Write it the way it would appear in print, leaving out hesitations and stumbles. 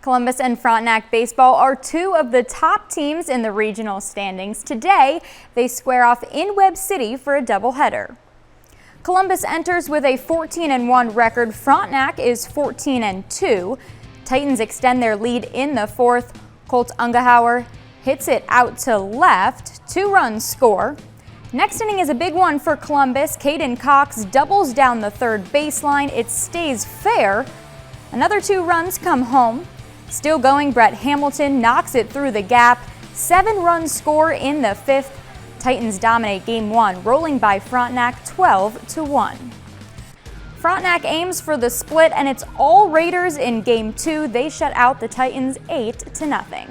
Columbus and Frontenac baseball are two of the top teams in the regional standings. Today, they square off in Webb City for a doubleheader. Columbus enters with a 14-1 record. Frontenac is 14-2. Titans extend their lead in the fourth. Colt Ungehauer hits it out to left. 2 runs score. Next inning is a big one for Columbus. Caden Cox doubles down the third baseline. It stays fair. Another 2 runs come home. Still going, Brett Hamilton knocks it through the gap. 7 runs score in the 5th. Titans dominate Game 1, rolling by Frontenac 12-1. Frontenac aims for the split, and it's all Raiders in Game 2. They shut out the Titans 8-0.